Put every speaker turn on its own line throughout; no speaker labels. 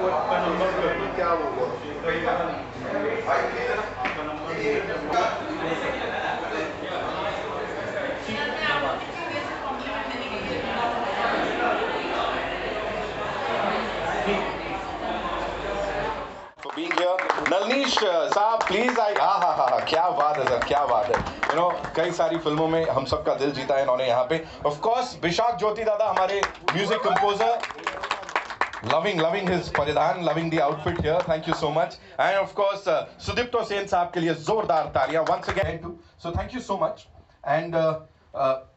क्या होगा? For being here, नलनीश साहब प्लीज आई। हाँ, क्या बात है सर, क्या बात है। कई सारी फिल्मों में हम सबका दिल जीता है इन्होंने यहाँ पे। ऑफ कोर्स विशाख ज्योति दादा हमारे म्यूजिक कंपोजर, loving his परिधान, loving the outfit here, thank you so much, and of course Sudipto Sen साहब के लिए जोरदार तालियां once again too, so thank you so much, and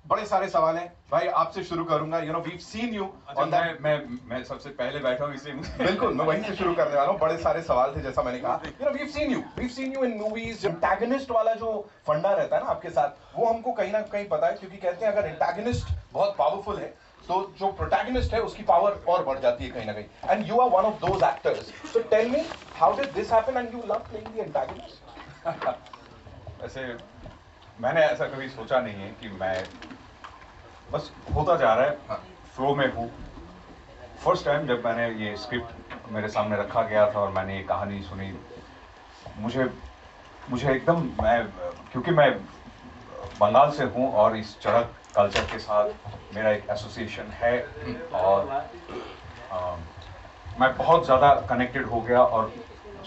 बड़े सारे सवाल हैं भाई, आपसे शुरू करूंगा। we've seen you on that।
मैं सबसे पहले बैठा हूँ इसलिए
बिल्कुल, मैं वहीं से शुरू करने वाला हूँ। बड़े सारे सवाल थे जैसा मैंने कहा। we've seen you in movies। Antagonist वाला जो फंडा रहता है ना आपके साथ, वो हमको कहीं ना कहीं पता है, क्योंकि कहते हैं अगर एंटागनिस्ट बहुत पावरफुल है तो जो प्रोटैगनिस्ट है उसकी पावर और बढ़ जाती है कहीं ना कहीं। And you are one of those actors, so tell me how did this happen and you love playing the antagonist?
वैसे मैंने ऐसा कभी सोचा नहीं है कि मैं, बस होता जा रहा है, फ्लो में हूँ। फर्स्ट टाइम जब मैंने ये स्क्रिप्ट मेरे सामने रखा गया था और मैंने ये कहानी सुनी, मुझे एकदम, क्योंकि मैं बंगाल से हूँ और इस चड़क कल्चर के साथ मेरा एक एसोसिएशन है, और मैं बहुत ज़्यादा कनेक्टेड हो गया। और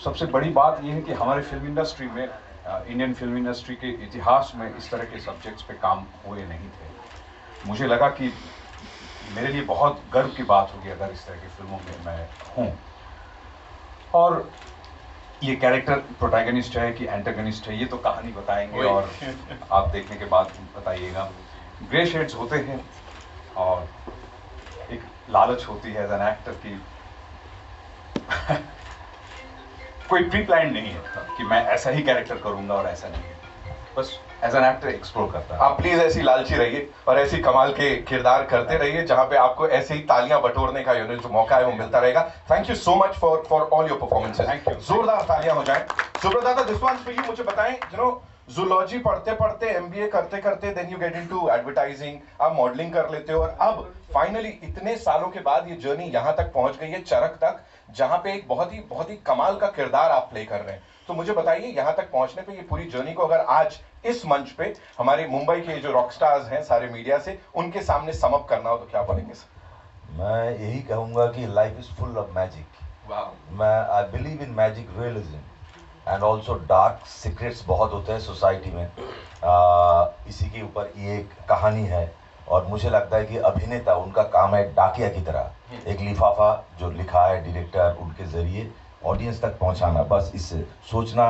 सबसे बड़ी बात यह है कि हमारे फिल्म इंडस्ट्री में, इंडियन फिल्म इंडस्ट्री के इतिहास में इस तरह के सब्जेक्ट्स पे काम हुए नहीं थे। मुझे लगा कि मेरे लिए बहुत गर्व की बात होगी अगर इस तरह की फिल्मों में मैं हूँ। और ये कैरेक्टर प्रोटैगनिस्ट है कि एंटागनिस्ट है, ये तो कहानी बताएंगे और आप देखने के बाद बताइएगा। ग्रे शेड्स होते हैं और एक लालच होती है एज एन एक्टर की कोई प्री प्लान नहीं है कि मैं ऐसा ही कैरेक्टर करूंगा और ऐसा नहीं है, बस एज एन एक्टर एक्सप्लोर करता है।
आप प्लीज ऐसी लालची रहिए और ऐसी कमाल के किरदार करते रहिए जहां पे आपको ऐसे ही तालियां बटोरने का जो मौका है वो मिलता रहेगा। Thank you so much for all your performances.
Thank you.
जोरदार तालियां हो जाएं। सुब्रता दा, दिस वंस फॉर यू। मुझे बताएं, जूलॉजी पढ़ते पढ़ते, एमबीए करते करते, then you get into advertising, आप मॉडलिंग कर लेते हो और अब फाइनली इतने सालों के बाद ये जर्नी यहां तक पहुंच गई है, चरक तक, जहां पे एक बहुत ही कमाल का किरदार आप प्ले कर रहे हैं। तो मुझे बताइए, यहां तक पहुंचने पे, ये पूरी जर्नी को अगर आज इस मंच पे हमारे मुंबई के जो रॉक स्टार्स हैं सारे मीडिया से, उनके सामने सम अप करना हो तो क्या बोलेंगे सर?
मैं यही कहूंगा कि life is full of magic. मैं I believe in magic realism and also dark secrets बहुत होते हैं सोसाइटी में। इसी के ऊपर ये एक कहानी है और मुझे लगता है कि अभिनेता, उनका काम है डाकिया की तरह एक लिफाफा जो लिखा है डायरेक्टर, उनके जरिए ऑडियंस तक पहुंचाना। बस इससे सोचना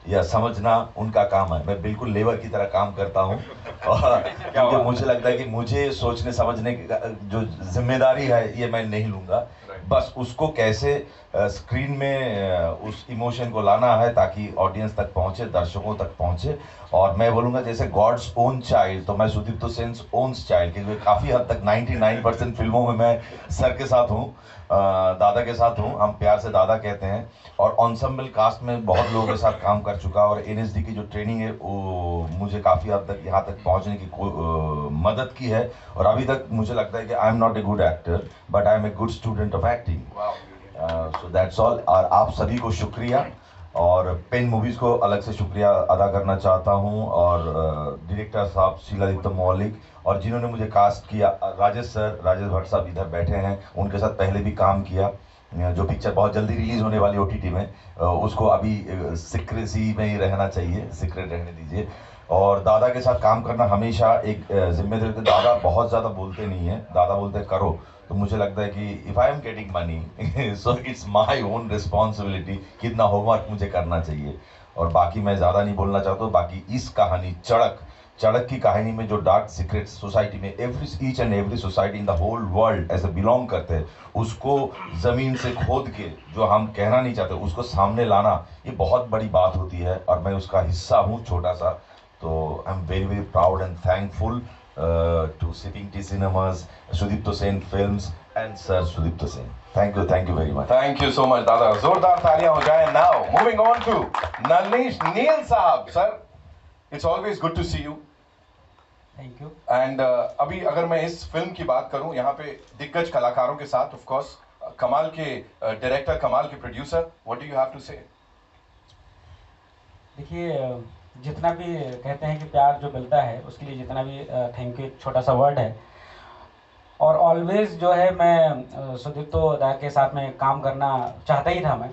या समझना उनका काम है। मैं बिल्कुल लेबर की तरह काम करता हूँ क्योंकि मुझे लगता है कि मुझे सोचने समझने की जो जिम्मेदारी है ये मैं नहीं लूँगा, बस उसको कैसे स्क्रीन में उस इमोशन को लाना है ताकि ऑडियंस तक पहुँचे, दर्शकों तक पहुँचे। और मैं बोलूँगा जैसे गॉड्स ओन चाइल्ड, तो मैं सुदीप्तो सेन ओन्स चाइल्ड, क्योंकि काफ़ी हद तक 99% फिल्मों में मैं सर के साथ हूँ, दादा के साथ हूँ, हम प्यार से दादा कहते हैं। और ऑन्सेम्बल कास्ट में बहुत लोगों के साथ काम कर चुका और एनएसडी की जो ट्रेनिंग है वो मुझे काफ़ी हद तक यहाँ तक पहुँचने की मदद की है। और अभी तक मुझे लगता है कि I am not a good actor but I am a good student of acting. So that's all. और आप सभी को शुक्रिया, और पेन मूवीज़ को अलग से शुक्रिया अदा करना चाहता हूँ, और डायरेक्टर साहब शीलादित्य मौलिक, और जिन्होंने मुझे कास्ट किया, राजेश भट्ट साहब इधर बैठे हैं, उनके साथ पहले भी काम किया। जो पिक्चर बहुत जल्दी रिलीज होने वाली ओटीटी में, उसको अभी सीक्रेसी में ही रहना चाहिए, सीक्रेट रहने दीजिए। और दादा के साथ काम करना हमेशा एक जिम्मेदारी। दादा बहुत ज़्यादा बोलते नहीं है, दादा बोलते करो, तो मुझे लगता है कि if I am getting money so it's my own responsibility, कितना होमवर्क मुझे करना चाहिए। और बाकी मैं ज़्यादा नहीं बोलना चाहता हूँ। बाकी इस कहानी चड़क की कहानी में जो डार्क सीक्रेट्स सोसाइटी में each and every society in the whole world ऐसे बिलोंग करते हैं, उसको ज़मीन से खोद के जो हम कहना नहीं चाहते उसको सामने लाना, ये बहुत बड़ी बात होती है और मैं उसका हिस्सा हूँ, छोटा सा। तो आई am very proud and thankful to Sitting T Cinemas, Sudipto Sen Films, and Sir Sudipto Sen. Thank you very much.
Thank you so much, दादा। जोरदार तालियां हो जाएं। Now, moving on to नलनीश नील साहब। Sir, it's always good to see you.
Thank you.
And अभी अगर मैं इस फिल्म की बात करूं, यहाँ पे दिग्गज कलाकारों के साथ, of course, कमाल के डायरेक्टर, कमाल के producer, what do you have to say?
देखिए, जितना भी कहते हैं कि प्यार जो मिलता है उसके लिए जितना भी थैंक यू एक छोटा सा वर्ड है। और ऑलवेज जो है मैं सुदीप्तो दा के साथ में काम करना चाहता ही था मैं।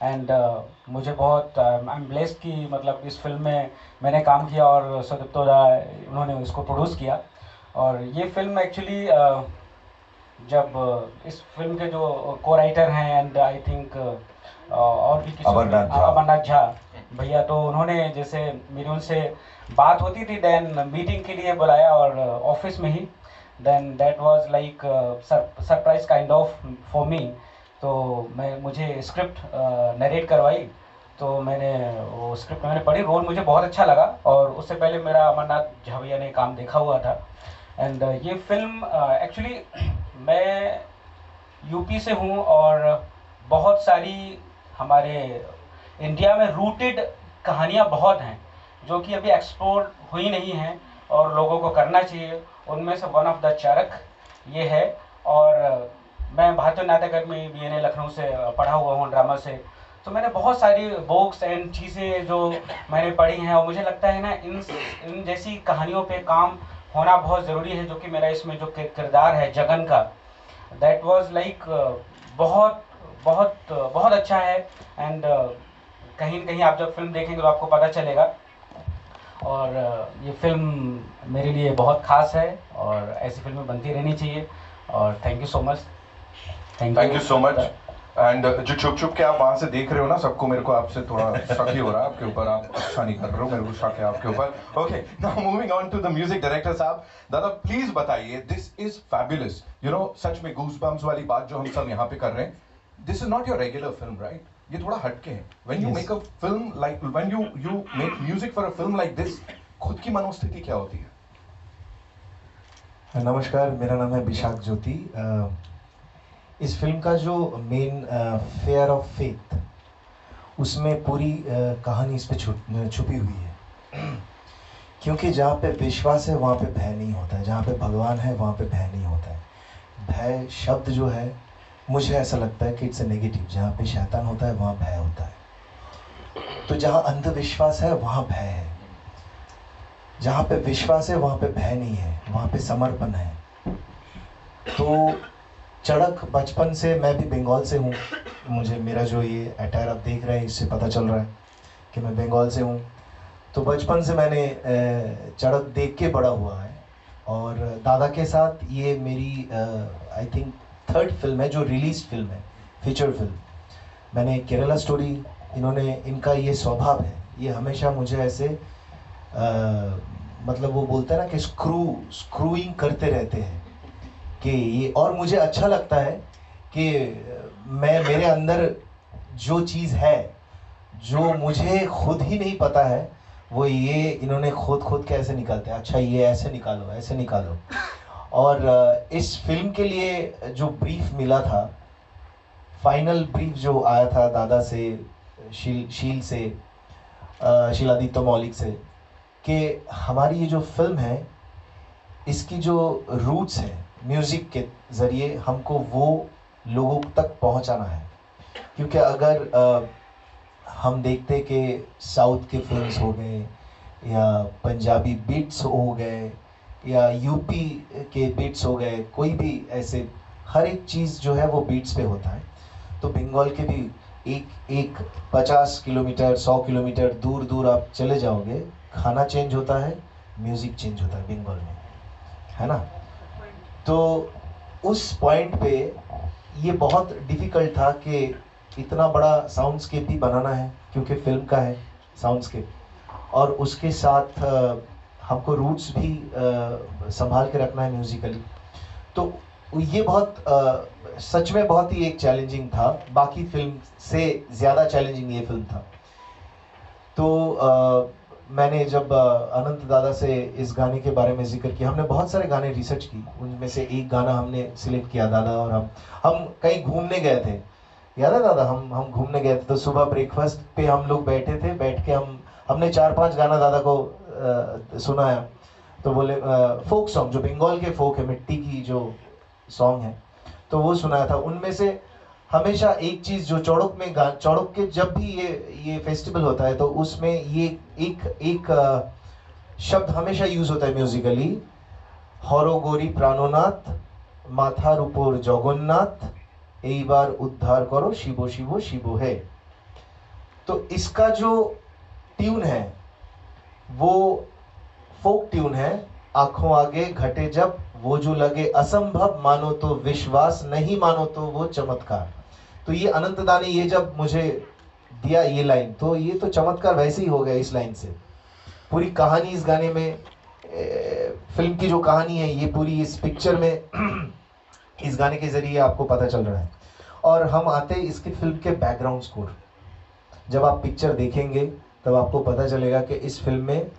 एंड मुझे बहुत आई एम ब्लेस्ड कि मतलब इस फिल्म में मैंने काम किया और सुदीप्तो दा उन्होंने इसको प्रोड्यूस किया। और ये फिल्म एक्चुअली जब इस फिल्म के जो को राइटर हैं एंड आई थिंक और भी किसी अमरनाथ झा भैया, तो उन्होंने जैसे मेरी उनसे बात होती थी देन मीटिंग के लिए बुलाया और ऑफिस में ही, then that was like surprise kind of for me. तो मुझे स्क्रिप्ट नरेट करवाई, तो मैंने वो स्क्रिप्ट मैंने पढ़ी, रोल मुझे बहुत अच्छा लगा और उससे पहले मेरा अमरनाथ झा भैया ने काम देखा हुआ था। एंड ये फिल्म एक्चुअली मैं यूपी से हूँ और बहुत सारी हमारे इंडिया में रूटेड कहानियाँ बहुत हैं जो कि अभी एक्सप्लोर हुई नहीं हैं और लोगों को करना चाहिए। उनमें से वन ऑफ द चरक ये है। और मैं भारतीय नाट्य अकादमी BNA लखनऊ से पढ़ा हुआ हूँ ड्रामा से, तो मैंने बहुत सारी बुक्स एंड चीज़ें जो मैंने पढ़ी हैं और मुझे लगता है ना इन जैसी कहानियों पे काम होना बहुत ज़रूरी है। जो कि मेरा इसमें जो किरदार है जगन का, दैट वाज लाइक बहुत बहुत बहुत अच्छा है। एंड कहीं न कहीं आप जब फिल्म देखेंगे तो आपको पता चलेगा। और ये फिल्म मेरे लिए बहुत ख़ास है और ऐसी फिल्में बनती रहनी चाहिए। और thank you so much.
Thank you so much. And जो छुप छुप के आप वहाँ से देख रहे हो ना सबको, मेरे को आपसे थोड़ा शक ही हो रहा है आपके ऊपर, आप अच्छा नहीं कर रहे हो, मेरे को शक है आपके ऊपर। Okay, now moving on to the music director साहब। दादा प्लीज बताइए, this is fabulous, you know, सच में गूज़बम्प्स वाली बात जो हम सब यहाँ पे कर रहे हैं, this is not your regular film, right? ये थोड़ा हटके है। When you make a film like, when you make music for a film like this, खुद की मनोस्थिति क्या होती है?
नमस्कार, मेरा नाम है बिशाख ज्योति। इस फिल्म का जो मेन फेयर ऑफ फेथ, उसमें पूरी कहानी इस पे छुपी हुई है। क्योंकि जहाँ पे विश्वास है वहाँ पे भय नहीं होता है, जहाँ पे भगवान है वहाँ पे भय नहीं होता है। भय शब्द जो है, मुझे ऐसा लगता है कि इट्स अ नेगेटिव। जहाँ पे शैतान होता है वहाँ भय होता है। तो जहाँ अंधविश्वास है वहाँ भय है, जहाँ पे विश्वास है वहाँ पे भय नहीं है, वहाँ पे समर्पण है। तो चड़क बचपन से, मैं भी बंगाल से हूँ, मुझे मेरा जो ये अटायर आप देख रहे हैं इससे पता चल रहा है कि मैं बंगाल से हूँ। तो बचपन से मैंने चड़क देख के बड़ा हुआ है और दादा के साथ ये मेरी आई थिंक थर्ड फिल्म है जो रिलीज फिल्म है, फीचर फिल्म। मैंने केरला स्टोरी, इनका ये स्वभाव है, ये हमेशा मुझे ऐसे मतलब वो बोलते हैं ना कि स्क्रूइंग करते रहते हैं कि ये, और मुझे अच्छा लगता है कि मेरे अंदर जो चीज़ है जो मुझे खुद ही नहीं पता है, वो ये इन्होंने खुद के ऐसे निकालते हैं। अच्छा ये ऐसे निकालो, ऐसे निकालो। और इस फिल्म के लिए जो ब्रीफ मिला था, फाइनल ब्रीफ जो आया था दादा से, शीलादित्य मौलिक से, कि हमारी ये जो फिल्म है इसकी जो रूट्स है म्यूज़िक के ज़रिए हमको वो लोगों तक पहुंचाना है। क्योंकि अगर हम देखते कि साउथ के फिल्म्स हो गए या पंजाबी बीट्स हो गए या यूपी के बीट्स हो गए, कोई भी ऐसे हर एक चीज़ जो है वो बीट्स पे होता है। तो बंगाल के भी एक 50 किलोमीटर 100 किलोमीटर दूर दूर आप चले जाओगे, खाना चेंज होता है, म्यूज़िक चेंज होता है बंगाल में, है ना। तो उस पॉइंट पे ये बहुत डिफ़िकल्ट था कि इतना बड़ा साउंडस्केप भी बनाना है, क्योंकि फिल्म का है साउंडस्केप, और उसके साथ हमको रूट्स भी संभाल के रखना है म्यूज़िकली। तो ये बहुत सच में बहुत ही एक चैलेंजिंग था, बाकी फिल्म से ज़्यादा चैलेंजिंग ये फिल्म था। तो मैंने जब अनंत दादा से इस गाने के बारे में जिक्र किया, हमने बहुत सारे गाने रिसर्च की, उनमें से एक गाना हमने सिलेक्ट किया दादा और हम कहीं घूमने गए थे, याद है दादा? हम घूमने गए थे, तो सुबह ब्रेकफास्ट पे हम लोग बैठे थे, बैठ के हमने 4-5 गाना दादा को सुनाया। तो बोले फोक सॉन्ग जो बंगाल के फोक है, मिट्टी की जो सॉन्ग है, तो वो सुनाया था। उनमें से हमेशा एक चीज जो चौड़क में चौड़क के जब भी ये फेस्टिवल होता है तो उसमें ये एक शब्द हमेशा यूज होता है म्यूजिकली, हरो गोरी प्राणोनाथ माथार ऊपर जगन्नाथ এই बार उद्धार करो शिवो शिवो शिवो है। तो इसका जो ट्यून है वो फोक ट्यून है, आंखों आगे घटे जब वो जो लगे असंभव मानो तो विश्वास नहीं मानो तो वो चमत्कार। तो ये अनंत दा ने ये जब मुझे दिया ये लाइन, तो ये तो चमत्कार वैसे ही हो गया इस लाइन से। पूरी कहानी इस गाने में, फिल्म की जो कहानी है ये पूरी इस पिक्चर में इस गाने के जरिए आपको पता चल रहा है। और हम आते हैं इसकी फिल्म के बैकग्राउंड स्कोर। जब आप पिक्चर देखेंगे तब आपको पता चलेगा कि इस फिल्म में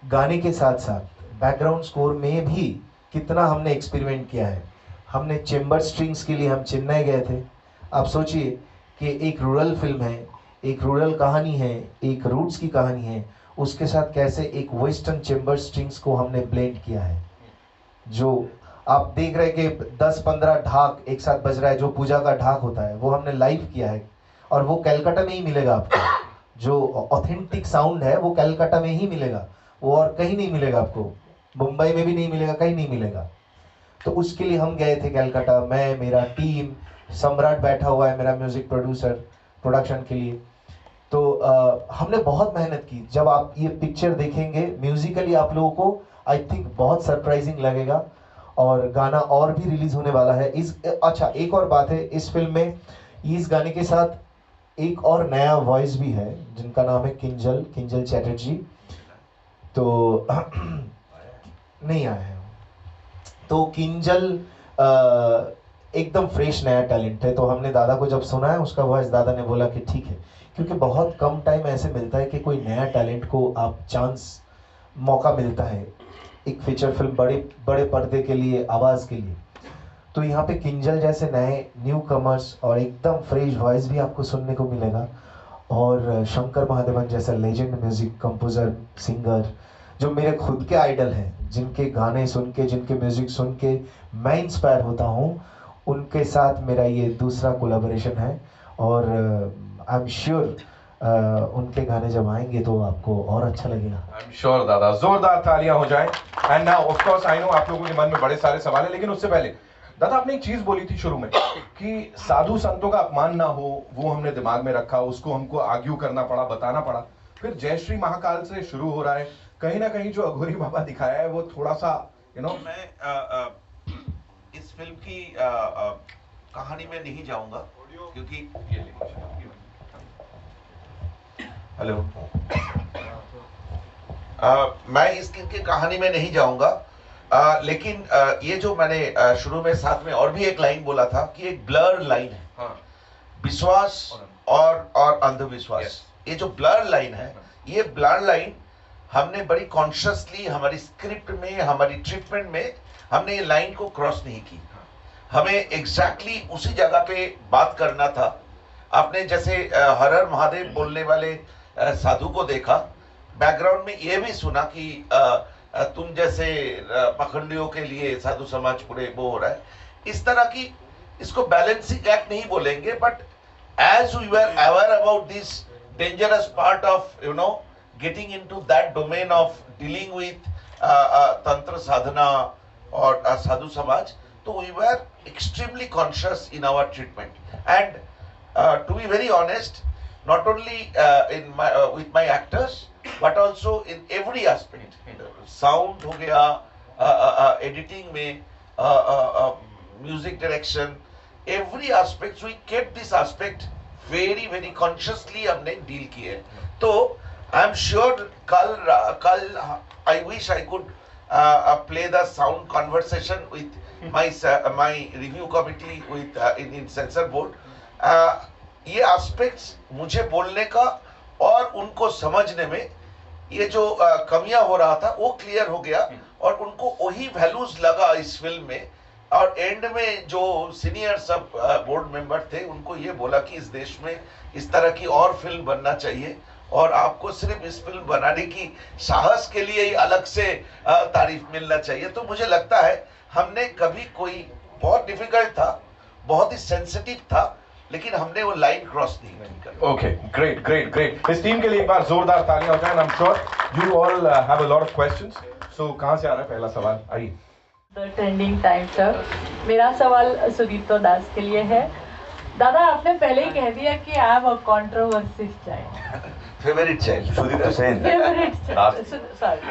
गाने के साथ साथ बैकग्राउंड स्कोर में भी कितना हमने एक्सपेरिमेंट किया है। हमने चेम्बर स्ट्रिंग्स के लिए हम चेन्नई गए थे। आप सोचिए कि एक रूरल फिल्म है, एक रूरल कहानी है, एक रूट्स की कहानी है, उसके साथ कैसे एक वेस्टर्न चेम्बर स्ट्रिंग्स को हमने ब्लेंड किया है। जो आप देख रहे हैं कि 10-15 ढाक एक साथ बज रहा है, जो पूजा का ढाक होता है वो हमने लाइव किया है और वो कलकत्ता में ही मिलेगा आपको। जो ऑथेंटिक साउंड है वो कलकत्ता में ही मिलेगा, वो और कहीं नहीं मिलेगा आपको, मुंबई में भी नहीं मिलेगा, कहीं नहीं मिलेगा। तो उसके लिए हम गए थे कलकत्ता, मैं, मेरा टीम, सम्राट बैठा हुआ है मेरा म्यूजिक प्रोड्यूसर प्रोडक्शन के लिए। तो हमने बहुत मेहनत की। जब आप ये पिक्चर देखेंगे म्यूजिकली आप लोगों को आई थिंक बहुत सरप्राइजिंग लगेगा और गाना और भी रिलीज होने वाला है। अच्छा एक और बात है, इस फिल्म में इस गाने के साथ एक और नया वॉइस भी है जिनका नाम है किंजल चैटर्जी। तो नहीं आया है। तो किंजल एकदम फ्रेश नया टैलेंट है। तो हमने दादा को जब सुना है उसका वॉइस, दादा ने बोला कि ठीक है, क्योंकि बहुत कम टाइम ऐसे मिलता है कि कोई नया टैलेंट को आप मौका मिलता है एक फीचर फिल्म बड़े पर्दे के लिए, आवाज़ के लिए। तो यहाँ पे किंजल जैसे नए न्यू कमर्स और एकदम फ्रेश वॉइस भी आपको सुनने को मिलेगा। और शंकर महादेवन जैसा लेजेंड म्यूजिक कंपोजर सिंगर जो मेरे खुद के आइडल हैं, जिनके गाने सुन के, जिनके म्यूजिक सुन के मैं इंस्पायर होता हूँ, उनके साथ मेरा ये दूसरा कोलैबोरेशन है। और आई एम श्योर उनके गाने जब आएंगे तो आपको और अच्छा लगेगा।
आई एम श्योर दादा, जोरदार तालियां हो जाएं। And now of course I know आप लोगों के मन में बड़े सारे सवाल है, लेकिन उससे पहले दादा आपने एक चीज बोली थी शुरू में कि साधु संतों का अपमान ना हो, वो हमने दिमाग में रखा, उसको हमको आर्ग्यू करना पड़ा, बताना पड़ा। फिर जय श्री महाकाल से शुरू हो रहा है, कहीं ना कहीं जो अघोरी बाबा दिखाया है वो थोड़ा सा
मैं इस फिल्म की कहानी में नहीं जाऊंगा क्योंकि हेलो मैं इस फिल्म की कहानी में नहीं जाऊंगा, लेकिन ये जो मैंने शुरू में साथ में और भी एक लाइन बोला था कि एक ब्लर लाइन है। हाँ। विश्वास और अंधविश्वास, ये जो ब्लर लाइन है, ये ब्लर लाइन हमने बड़ी कॉन्शियसली हमारी स्क्रिप्ट में, हमारी ट्रीटमेंट में हमने ये लाइन को क्रॉस नहीं की। हमें एग्जैक्टली उसी जगह पे बात करना था। आपने जैसे हर हर महादेव बोलने वाले साधु को देखा, बैकग्राउंड में ये भी सुना कि तुम जैसे पखंडियों के लिए साधु समाज पूरे वो हो रहा है। इस तरह की इसको बैलेंसिंग एक्ट नहीं बोलेंगे, but as we were aware about this dangerous part of getting into that domain of dealing with tantra sadhana or sadhu samaj, so we were extremely conscious in our treatment. And to be very honest, not only with my actors but also in every aspect, sound ho gaya, editing mein, music direction, every aspect we kept this aspect very very consciously हमने deal किए। तो I am sure कल I wish I could play the sound conversation with my review committee with in censor board। ये aspects मुझे बोलने का और उनको समझने में ये जो कमियां हो रहा था वो क्लियर हो गया और उनको वही वैल्यूज लगा इस फिल्म में। और एंड में जो सीनियर सब बोर्ड मेंबर थे उनको ये बोला कि इस देश में इस तरह की और फिल्म बनना चाहिए और आपको सिर्फ इस फिल्म बनाने की साहस के लिए ही अलग से तारीफ मिलना चाहिए। तो मुझे लगता है हमने कभी कोई बहुत डिफिकल्ट था, बहुत ही सेंसिटिव था,
लेकिन हमने वो लाइन क्रॉस नहीं की।
Okay, great great great. इस टीम के लिए एक बार जोरदार तालियां हो जाएं। I am sure you all have a lot of questions. So कहां से आ रहा है पहला सवाल? आइए।
द ट्रेंडिंग टाइम सर, मेरा सवाल सुदीप्तो दास के लिए है। दादा, आपने पहले ही कह दिया कि I am a controversy child.
Favourite child Sudipto Sen.
Favourite child, sorry,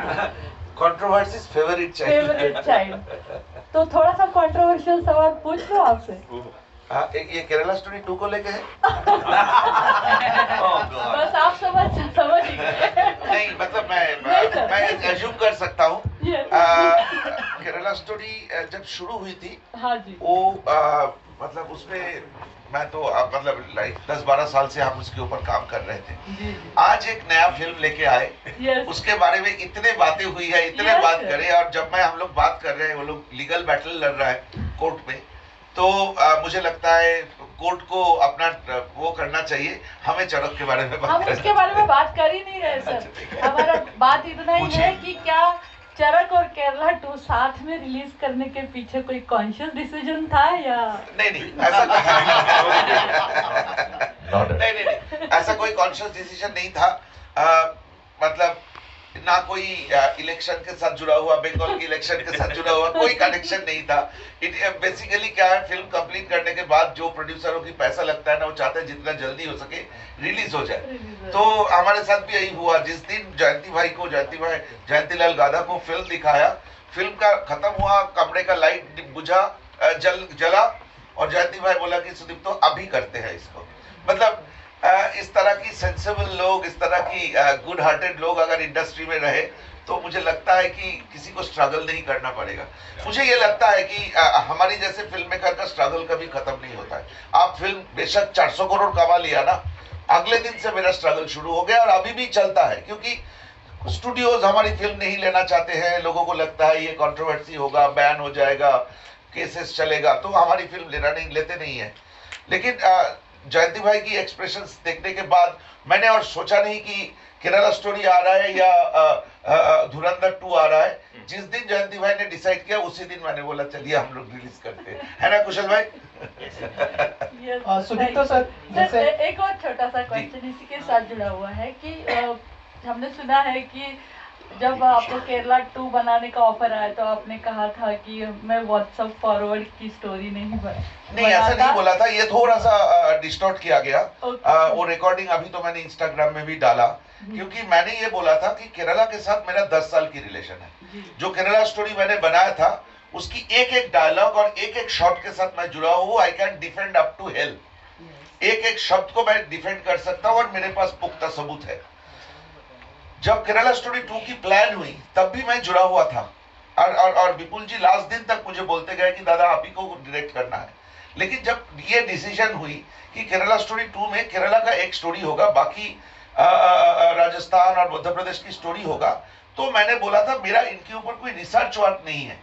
controversies favourite child.
Favourite child. तो थोड़ा सा कंट्रोवर्शियल सवाल पूछ लो आपसे।
ये केरला स्टोरी 2 को लेके है।
बस आप समझ ही गए।
नहीं मतलब मैं एज्यूम कर सकता हूँ। केरला स्टोरी जब शुरू हुई थी,
हाँ जी,
वो मतलब उसमें मैं तो मतलब लाइक 10-12 साल से हम उसके ऊपर काम कर रहे थे।
जी,
आज एक नया फिल्म लेके आए,
यस,
उसके बारे में इतने बातें हुई है, इतने
Yes,
बात
sir.
करे, और जब मैं हम लोग बात कर रहे हैं, वो लोग लीगल बैटल लड़ रहा है कोर्ट में, तो मुझे लगता है कोर्ट को अपना वो करना चाहिए, हमें चरक के बारे में बात
हम
करना
उसके बारे में बात कर ही नहीं रहे
अच्छा,
सर।
ठीक है।
हमारा बात इतना ही
पूछिए।
है कि क्या चरक और केरला 2 साथ में रिलीज करने के पीछे कोई कॉन्शियस डिसीजन था या
नहीं ऐसा
Not
नहीं ऐसा कोई कॉन्शियस डिसीजन नहीं था। मतलब ना कोई इलेक्शन के साथ जुड़ा हुआ, बंगाल के इलेक्शन के साथ जुड़ा हुआ कोई कनेक्शन नहीं था। बेसिकली क्या है, फिल्म कंप्लीट करने के बाद जो प्रोड्यूसरों की पैसा लगता है ना, वो चाहते हैं जितना जल्दी हो सके रिलीज हो जाए। तो हमारे साथ भी यही हुआ। जिस दिन जयंतीलाल गाधा को फिल्म दिखाया, फिल्म का खत्म हुआ, कमरे का लाइट बुझा, जला, और जयंती भाई बोला कि सुदीप तो अभी करते हैं इसको। मतलब इस तरह की सेंसिबल लोग, इस तरह की गुड हार्टेड लोग अगर इंडस्ट्री में रहे, तो मुझे लगता है कि किसी को स्ट्रगल नहीं करना पड़ेगा। मुझे ये लगता है कि हमारी जैसे फिल्म मेकर का स्ट्रगल कभी खत्म नहीं होता है। आप फिल्म बेशक 400 करोड़ कमा लिया ना, अगले दिन से मेरा स्ट्रगल शुरू हो गया और अभी भी चलता है, क्योंकि स्टूडियोज हमारी फिल्म नहीं लेना चाहते हैं। लोगों को लगता है ये कंट्रोवर्सी होगा, बैन हो जाएगा, केसेस चलेगा, तो हमारी फिल्म लेते नहीं है। लेकिन जयंती भाई की एक्सप्रेशंस देखने के बाद मैंने और सोचा नहीं कि केरला स्टोरी आ रहा है या धुरंधर 2 आ रहा है। जिस दिन जयंती भाई ने डिसाइड किया, उसी दिन मैंने बोला चलिए हम लोग रिलीज करते हैं, है ना कुशल भाई?
सुदीप्तो सर, जैसे एक और छोटा सा क्वेश्चन इसी के साथ जुड़ा हुआ है कि हमने सुना है कि जब आपको केरला 2 बनाने का ऑफर आया तो आपने कहा था कि मैं व्हाट्सएप फॉरवर्ड की स्टोरी नहीं
नहीं, ऐसा नहीं बोला था, ये थोड़ा सा डिस्टॉर्ट किया गया।
Okay.
वो रिकॉर्डिंग अभी तो मैंने इंस्टाग्राम में भी डाला, क्योंकि मैंने ये बोला था कि केरला के साथ मेरा 10 साल की रिलेशन है। जो केरला स्टोरी मैंने बनाया था, उसकी एक डायलॉग और एक शॉट के साथ मैं जुड़ा हूँ। I can defend up to hell. एक शब्द को मैं डिफेंड कर सकता हूँ और मेरे पास पुख्ता सबूत है। जब केरला स्टोरी 2 की प्लान हुई, तब भी मैं जुड़ा हुआ था, और विपुल जी लास्ट दिन तक मुझे बोलते गए कि दादा आप ही को डायरेक्ट करना है। लेकिन जब ये डिसीजन हुई कि केरला स्टोरी 2 में केरला का एक स्टोरी होगा, बाकी राजस्थान और मध्य प्रदेश की स्टोरी होगा, तो मैंने बोला था मेरा इनके ऊपर कोई रिसर्च वर्क नहीं है।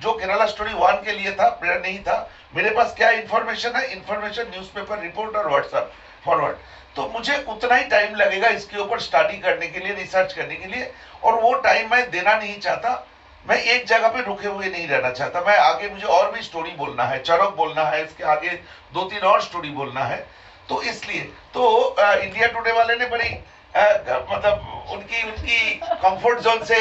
जो केरला स्टोरी 1 के लिए था, मेरा नहीं था। मेरे पास क्या इन्फॉर्मेशन है, इन्फॉर्मेशन न्यूज़पेपर रिपोर्ट और व्हाट्सएप फॉरवर्ड। तो मुझे उतना ही टाइम लगेगा इसके ऊपर स्टडी करने के लिए, रिसर्च करने के लिए, और वो टाइम मैं देना नहीं चाहता। मैं एक जगह पे रुके हुए नहीं रहना चाहता। मैं आगे, मुझे और भी स्टोरी बोलना है, चरक बोलना है, इसके आगे 2-3 और स्टोरी बोलना है। तो इसलिए तो इंडिया टुडे वाले ने बड़ी मतलब उनकी कंफर्ट जोन से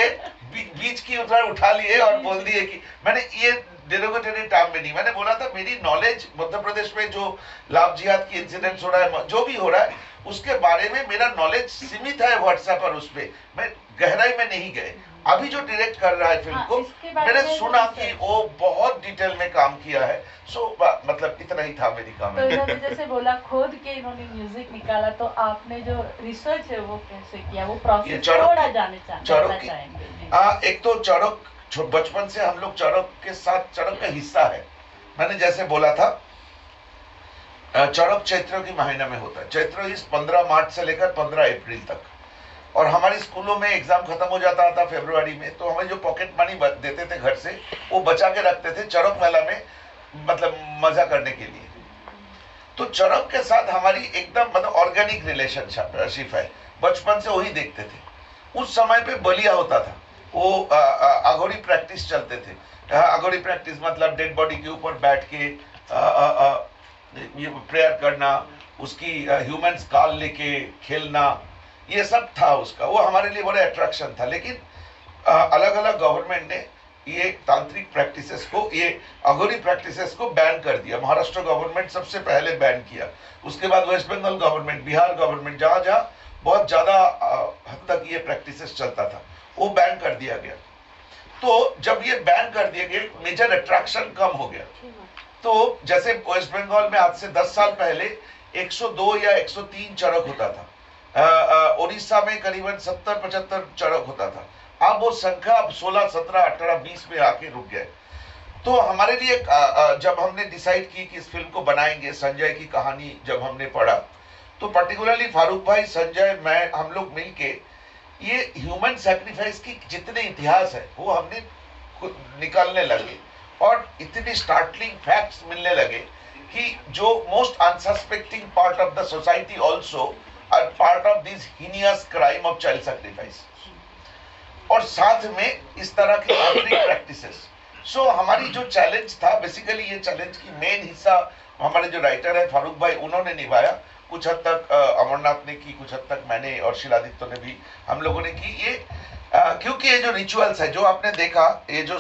बीच की उठा लिए और बोल दिए कि मैंने ये डेरोगेटरी टर्म में नहीं, मैंने बोला था मेरी नॉलेज मध्य प्रदेश में जो लाभ जिहाद की इंसिडेंट्स हो रहा है, जो भी हो रहा है, उसके बारे में मेरा नॉलेज सीमित है व्हाट्सएप पर। उस पे मैं गहराई में नहीं गए। अभी जो डायरेक्ट कर रहा है फिल्म को, मैंने सुना कि वो बहुत डिटेल में काम किया है। सो मतलब इतना ही था मेरी काम।
तो इन्होंने जैसे बोला खोद के इन्होंने म्यूजिक निकाला, तो आपने जो रिसर्च है वो कैसे किया, वो प्रोसेस थोड़ा जानना चाहेंगे।
एक तो चरक बचपन से हम लोग चरक के साथ, चरक का हिस्सा है। मैंने जैसे बोला था, चरक चैत्र के महीने में होता है। चैत्र इस 15 मार्च से लेकर 15 अप्रैल तक, और हमारी स्कूलों में एग्जाम खत्म हो जाता था फरवरी में, तो हमें जो पॉकेट मनी देते थे घर से, वो बचा के रखते थे चरक मेला में, मतलब मजा करने के लिए। तो चरक के साथ हमारी एकदम मतलब ऑर्गेनिक रिलेशनशिप है। बचपन से वही देखते थे। उस समय पे बलिया होता था, वो अघोरी प्रैक्टिस चलते थे। अघोरी प्रैक्टिस मतलब डेड बॉडी के ऊपर बैठ के प्रेयर करना, उसकी ह्यूमन स्काल लेके खेलना, ये सब था उसका। वो हमारे लिए बड़ा अट्रैक्शन था। लेकिन अलग अलग गवर्नमेंट ने ये तांत्रिक प्रैक्टिसेस को, ये अघोरी प्रैक्टिसेस को बैन कर दिया। महाराष्ट्र गवर्नमेंट सबसे पहले बैन किया, उसके बाद West Bengal government, Bihar government, जहां जहां बहुत ज्यादा हद तक ये प्रैक्टिसेस चलता था वो बैन कर दिया गया। तो जब ये बैन कर दिया गया, मेजर अट्रैक्शन कम हो गया। तो जैसे वेस्ट बंगाल में आज से 10 साल पहले 102 या 103 चरक होता था, उड़ीसा में करीबन 70-75 चरक होता था। अब वो संख्या अब 16, 17, 18, 20 में आके रुक गए। तो हमारे लिए जब हमने डिसाइड की कि इस फिल्म को बनाएंगे, संजय की कहानी जब हमने पढ़ा, तो पर्टिकुलरली फारूक भाई, संजय, मैं, हम लोग मिलके ये ह्यूमन सैक्रिफाइस की जितने इतिहास है वो हमने निकालने लगे और इतने स्टार्टलिंग फैक्ट्स मिलने लगे कि जो most unsuspecting part of the society also are part of this heinous crime of child sacrifice, और साथ में इस तरह की तांत्रिक प्रैक्टिसेस। सो हमारी जो चैलेंज था, बेसिकली ये चैलेंज की मेन हिस्सा हमारे जो राइटर है फारूक भाई, उन्होंने निभाया। कुछ हद तक अमरनाथ ने की, कुछ हद तक मैंने और शिलादित्य ने भी, हम लोगों ने की। ये क्योंकि ये जो रिचुअल्स है जो आपने देखा, ये जो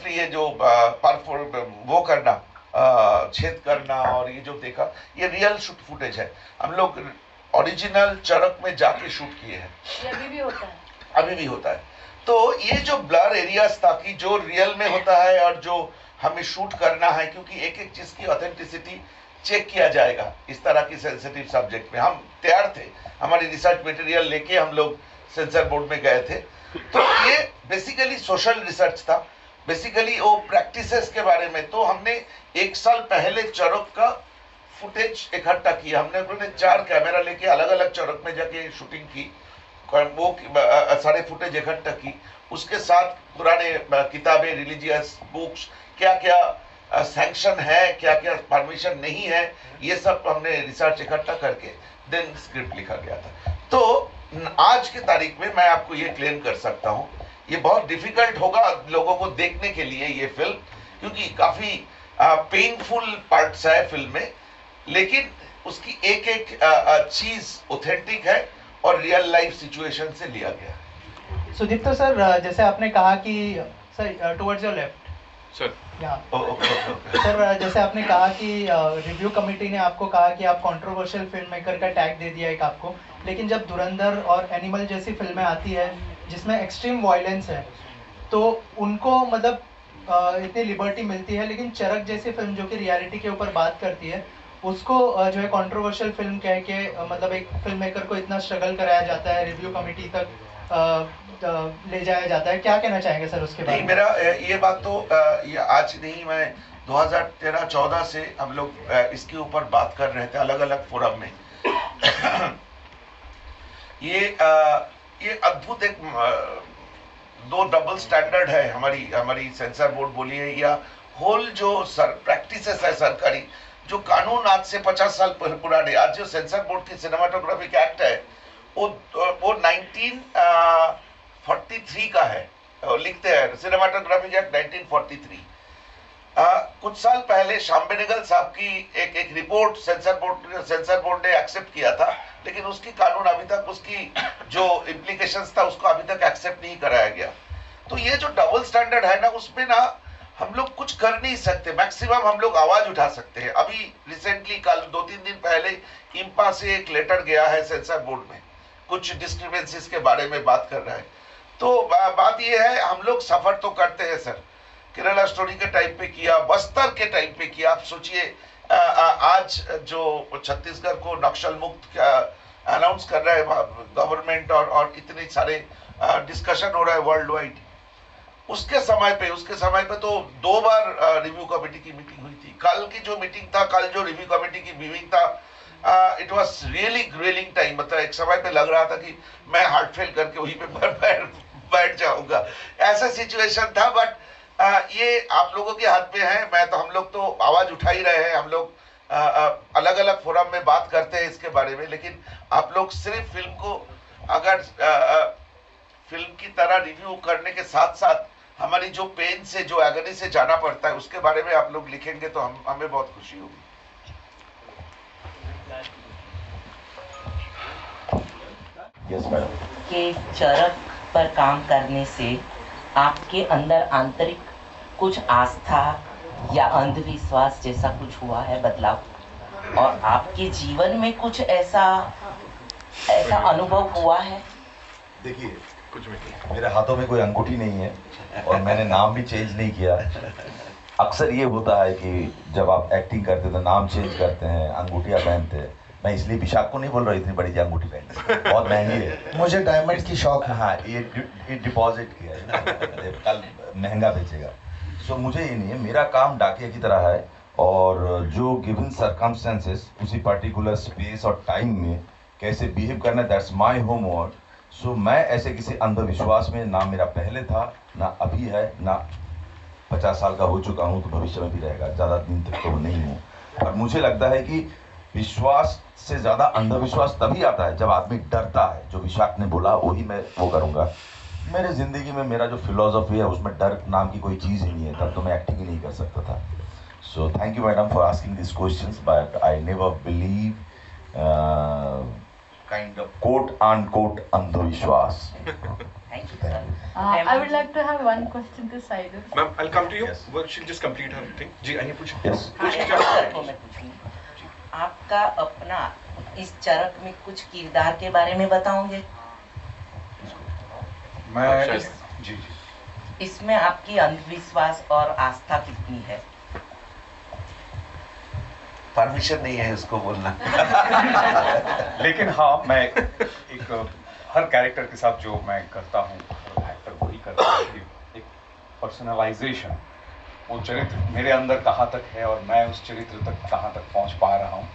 ये जो वो करना, छेद करना, और ये जो देखा, ये रियल शूट फुटेज है। हम लोग ओरिजिनल चरक में जाके शूट किए हैं।
ये अभी भी होता है?
अभी भी होता है। तो ये जो ब्लर एरियाज था कि जो रियल में होता है और जो हमें शूट करना है, क्योंकि एक एक चीज की ऑथेंटिसिटी चेक किया जाएगा इस तरह की सेंसिटिव सब्जेक्ट में। हम तैयार थे, हमारी रिसर्च मटेरियल लेके हम लोग सेंसर बोर्ड में गए थे। तो ये बेसिकली सोशल रिसर्च था, बेसिकली वो प्रैक्टिसेस के बारे में। तो हमने 1 साल पहले चरक का फुटेज इकट्ठा किया। हमने 4 कैमरा लेके अलग अलग चरक में जाके शूटिंग की, वो सारे फुटेज इकट्ठा की। उसके साथ पुराने किताबें, रिलीजियस बुक्स, क्या क्या सैंक्शन है, क्या क्या परमिशन नहीं है, ये सब हमने रिसर्च इकट्ठा करके देन स्क्रिप्ट लिखा गया था। तो आज की तारीख में मैं आपको ये क्लेम कर सकता हूँ, ये बहुत डिफिकल्ट होगा लोगों को देखने के लिए ये फिल्म, क्योंकि काफी पेनफुल पार्ट्स है फिल्म में, लेकिन उसकी एक एक चीज ऑथेंटिक है और रियल लाइफ सिचुएशन से लिया गया है।
सुदीप्त सर, जैसे आपने कहा कि sir towards your left
sir,
sir, जैसे आपने कहा कि रिव्यू कमेटी ने आपको कहा कि आप कंट्रोवर्शियल फिल्म मेकर का टैग दे दिया एक आपको, लेकिन जब धुरंधर और एनिमल जैसी फिल्में आती है जिसमें एक्सट्रीम वायलेंस है, तो उनको मतलब इतनी लिबर्टी मिलती है, लेकिन चरक जैसी फिल्म जो कि रियलिटी के ऊपर बात करती है, उसको जो है कंट्रोवर्शियल फिल्म कह के मतलब एक फिल्म मेकर को इतना स्ट्रगल कराया जाता है, रिव्यू कमेटी तक ले जाया जाता है। क्या कहना चाहेंगे सर उसके बारे में?
मेरा ये बात तो ये आज नहीं, मैं 2013-14 से हम लोग इसके ऊपर बात कर रहे थे अलग अलग फोरम में। ये अद्भुत एक 2 डबल स्टैंडर्ड है हमारी सेंसर बोर्ड बोलिए या होल जो प्रैक्टिसेस है सरकारी, जो कानून आज से 50 साल पुराने, आज जो सेंसर बोर्ड की सिनेमाटोग्राफिक एक्ट है वो 1943 का है, लिखते हैं सिनेमाटोग्राफिक एक्ट 1943। कुछ साल पहले श्याम बेनेगल साहब की एक रिपोर्ट सेंसर बोर्ड ने एक्सेप्ट किया था, लेकिन उसकी कानून अभी तक, उसकी जो इम्प्लीकेशंस था उसको अभी तक एक्सेप्ट नहीं कराया गया। तो ये जो डबल स्टैंडर्ड है ना, उसमें ना हम लोग कुछ कर नहीं सकते, मैक्सिमम हम लोग आवाज उठा सकते हैं। अभी रिसेंटली कल 2-3 दिन पहले इम्पा से एक लेटर गया है सेंसर बोर्ड में, कुछ डिस्क्रिपेंसीज के बारे में बात कर रहा है। तो बात ये है, हम लोग सफर तो करते हैं सर, केरला स्टोरी के टाइम पे किया, बस्तर के टाइम पे किया। आप सोचिए आज जो छत्तीसगढ़ को नक्सल मुक्त अनाउंस कर रहा है गवर्नमेंट और इतने सारे डिस्कशन हो रहा है वर्ल्ड वाइड, उसके समय पे तो 2 बार रिव्यू कमेटी की मीटिंग हुई थी। कल की जो मीटिंग था, कल जो रिव्यू कमेटी की मीटिंग था, it was really grilling time. मतलब एक समय पे लग रहा था कि मैं हार्ट फेल करके वहीं पे बैठ जाऊंगा, ऐसा सिचुएशन था। बट ये आप लोगों के हाथ में है। हम लोग तो आवाज उठा ही रहे हैं, हम लोग अलग अलग फोरम में बात करते हैं इसके बारे में, लेकिन आप लोग सिर्फ फिल्म को अगर फिल्म की तरह रिव्यू करने के साथ साथ हमारी जो पेन से, जो एगनी से जाना पड़ता है, उसके बारे में आप लोग लिखेंगे तो हमें बहुत खुशी होगी।
Yes madam.
के चरक पर काम करने से आपके अंदर आंतरिक कुछ आस्था या अंधविश्वास जैसा कुछ हुआ है बदलाव, और आपके जीवन में कुछ ऐसा अनुभव हुआ है?
देखिए, कुछ भी मेरे हाथों में कोई अंगूठी नहीं है और मैंने नाम भी चेंज नहीं किया। अक्सर ये होता है कि जब आप एक्टिंग करते तो नाम चेंज करते हैं, अंगूठियाँ पहनते हैं। मैं इसलिए विशाख को नहीं बोल रहा इतनी बड़ी सी अंगूठी पहनते, बहुत महंगी है।
मुझे डायमंड की शौक है।
हाँ, ये डिपॉजिट किया है ना, कल महंगा बेचेगा। सो मुझे ये नहीं है, मेरा काम डाकिया की तरह है, और जो गिवन सर्कमस्टेंसेस उसी पर्टिकुलर स्पेस और टाइम में कैसे बिहेव करना, दैट्स माय होमवर्क। सो मैं ऐसे किसी अंधविश्वास में ना मेरा पहले था, ना अभी है, ना 50 साल का हो चुका हूँ तो भविष्य में भी रहेगा, ज़्यादा दिन तक तो नहीं हूँ। और मुझे लगता है कि विश्वास से ज़्यादा अंधविश्वास तभी आता है जब आदमी डरता है। जो विशाख ने बोला वही मैं वो करूँगा। मेरे ज़िंदगी में मेरा जो फिलॉसफी है उसमें डर नाम की कोई चीज़ ही नहीं है, तब तो मैं एक्टिंग ही नहीं कर सकता था। So thank you madam for asking this questions, but I never believe kind of quote unquote andhvishwas.
Thank you, sir.
I would like to have one question to Saidul.
Ma'am, I'll come to you.
Yes.
Well, she'll just complete her thing. जी, आइए पूछिए।
Yes.
हाँ, एक sir को मैं पूछूंगी। आपका अपना इस चरक में कुछ किरदार के बारे में बताओगे?
मैं जी
इसमें आपकी अंधविश्वास और आस्था कितनी है?
परमिशन नहीं है उसको बोलना।
लेकिन हाँ, मैं एक हर कैरेक्टर के साथ जो मैं करता हूँ, एक्टर वही करता है कि एक पर्सनलाइजेशन, वो चरित्र मेरे अंदर कहाँ तक है और मैं उस चरित्र तक कहाँ तक पहुँच पा रहा हूँ।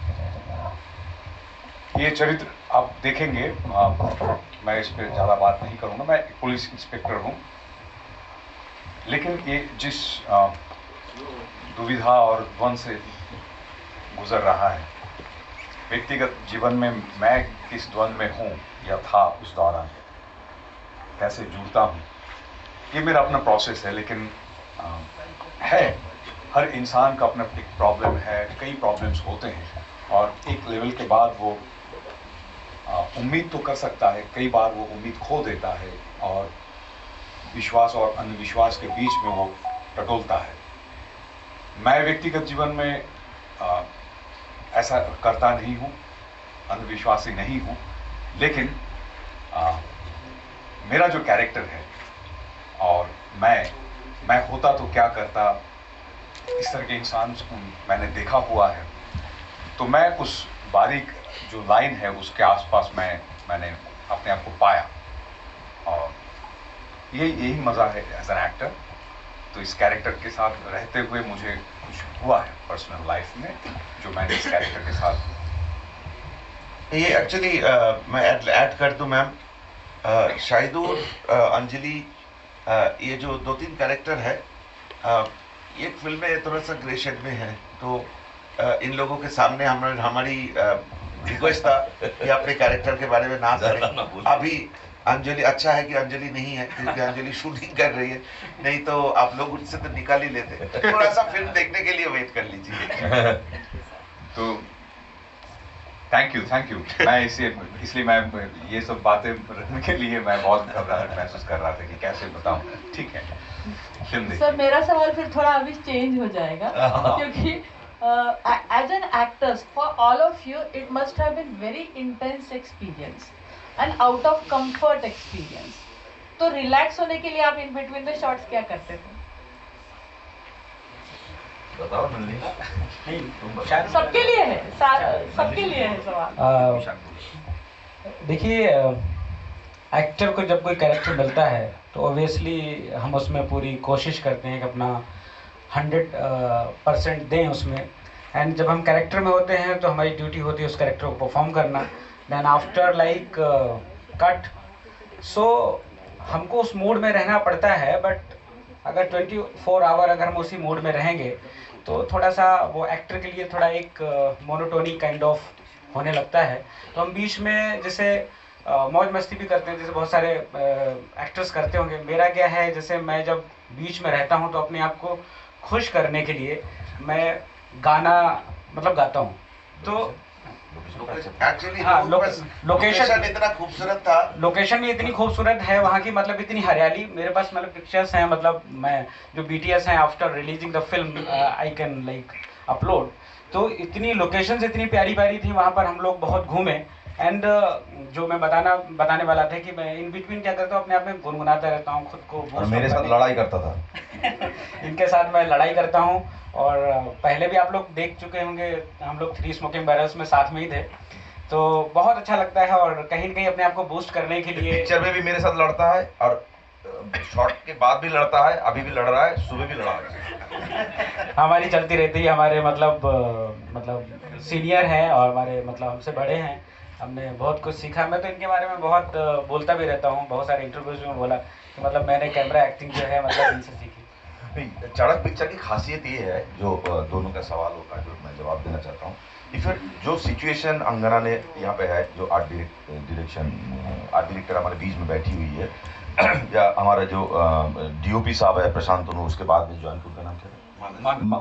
ये चरित्र आप देखेंगे, मैं इस पर ज़्यादा बात नहीं करूँगा। मैं एक पुलिस इंस्पेक्टर हूँ, लेकिन ये जिस दुविधा और द्वंद से गुजर रहा है, व्यक्तिगत जीवन में मैं किस द्वंद में हूँ या था उस दौरान, कैसे जुड़ता हूँ, ये मेरा अपना प्रोसेस है। लेकिन है, हर इंसान का अपना एक प्रॉब्लम है, कई प्रॉब्लम्स होते हैं, और एक लेवल के बाद वो उम्मीद तो कर सकता है, कई बार वो उम्मीद खो देता है और विश्वास और अंधविश्वास के बीच में वो टटोलता है। मैं व्यक्तिगत जीवन में ऐसा करता नहीं हूँ, अंधविश्वासी नहीं हूँ, लेकिन मेरा जो कैरेक्टर है और मैं होता तो क्या करता, इस तरह के इंसान मैंने देखा हुआ है। तो मैं उस बारीक जो लाइन है उसके आसपास मैंने अपने आप को पाया, और यही मज़ा है एज एन एक्टर। तो इस कैरेक्टर के साथ रहते हुए मुझे कुछ हुआ है पर्सनल लाइफ में जो मैंने इस कैरेक्टर के साथ।
ये एक्चुअली मैं ऐड कर दूं मैम, शाहिदुल, अंजलि, ये जो 2-3 कैरेक्टर है, एक फिल्म में थोड़ा सा ग्रे शेड में है, तो इन लोगों के सामने हमारी रिक्वेस्ट था कि अपने कैरेक्टर के बारे में ना करें। अभी अंजलि, अच्छा है कि अंजलि नहीं है क्योंकि अंजलि शूटिंग कर रही है, नहीं तो आप लोग उनसे तो निकाल ही लेते। थोड़ा सा फिल्म देखने के लिए वेट कर लीजिए।
तो थैंक यू। मैं इसलिए मैं ये सब बातें रखने के लिए मैं बहुत घबराहट महसूस कर रहा था कि कैसे बताऊं। ठीक है, फिल्म देखिए।
सर, मेरा सवाल फिर थोड़ा अभी चेंज हो जाएगा, क्योंकि as an actors for all of you it must have been very intense experience and out of comfort experience. तो रिलैक्स होने के लिए आप इन बिटवीन द शॉट्स क्या करते थे?
बताओ नंदिनी।
सबके लिए है, सबके लिए है सवाल।
देखिए, एक्टर को जब कोई कैरेक्टर मिलता है तो ऑब्वियसली हम उसमें पूरी कोशिश करते हैं कि अपना 100% दें उसमें। एंड जब हम कैरेक्टर में होते हैं तो हमारी ड्यूटी होती है उस कैरेक्टर को परफॉर्म करना। देन आफ्टर लाइक कट, सो हमको उस मूड में रहना पड़ता है, बट अगर 24 आवर अगर हम उसी मूड में रहेंगे तो थोड़ा सा वो एक्टर के लिए थोड़ा एक मोनोटोनी काइंड ऑफ होने लगता है। तो हम बीच में जैसे मौज मस्ती भी करते हैं, जैसे बहुत सारे एक्टर्स करते होंगे। मेरा क्या है, जैसे मैं जब बीच में रहता हूँ तो अपने आप को खुश करने के लिए मैं गाना मतलब गाता हूँ। तो
एक्चुअली
हाँ,
लोकेशन इतना खूबसूरत था,
लोकेशन भी इतनी खूबसूरत है वहाँ की, मतलब इतनी हरियाली। मेरे पास मतलब पिक्चर्स हैं, मतलब मैं जो BTS हैं after releasing the film I can like upload. तो इतनी लोकेशंस इतनी प्यारी प्यारी थी वहाँ पर, हम लोग बहुत घूमे। एंड जो मैं बताने वाला था कि मैं इन बिटवीन क्या करता हूँ, अपने आप में गुनगुनाता रहता हूँ खुद को।
और मेरे साथ लड़ाई करता था
इनके साथ मैं लड़ाई करता हूँ। और पहले भी आप लोग देख चुके होंगे, हम लोग 3 स्मोकिंग बैरल्स में साथ में ही थे। तो बहुत अच्छा लगता है, और कहीं न कहीं अपने आप को बूस्ट करने के लिए।
पिक्चर में भी मेरे साथ लड़ता है, और शॉट के बाद भी लड़ता है, अभी भी लड़ रहा है, सुबह भी लड़ा है।
हमारी चलती रहती है। हमारे मतलब सीनियर हैं और हमारे मतलब हमसे बड़े हैं। हमने बहुत कुछ सीखा। मैं तो इनके बारे में बहुत बोलता भी रहता हूँ, बहुत सारे इंटरव्यूज में बोला कि मतलब मैंने कैमरा एक्टिंग जो है मतलब इनसे सीखी।
चड़क पिक्चर की खासियत ये है, जो दोनों का सवाल होगा जो मैं जवाब देना चाहता हूँ, कि फिर जो सिचुएशन अंगना ने यहाँ पे है, जो आर्ट डायरेक्टर हमारे बीच में बैठी हुई है, या हमारा जो DOP साहब है प्रशांत, उसके बाद में ज्वाइन का नाम क्या है,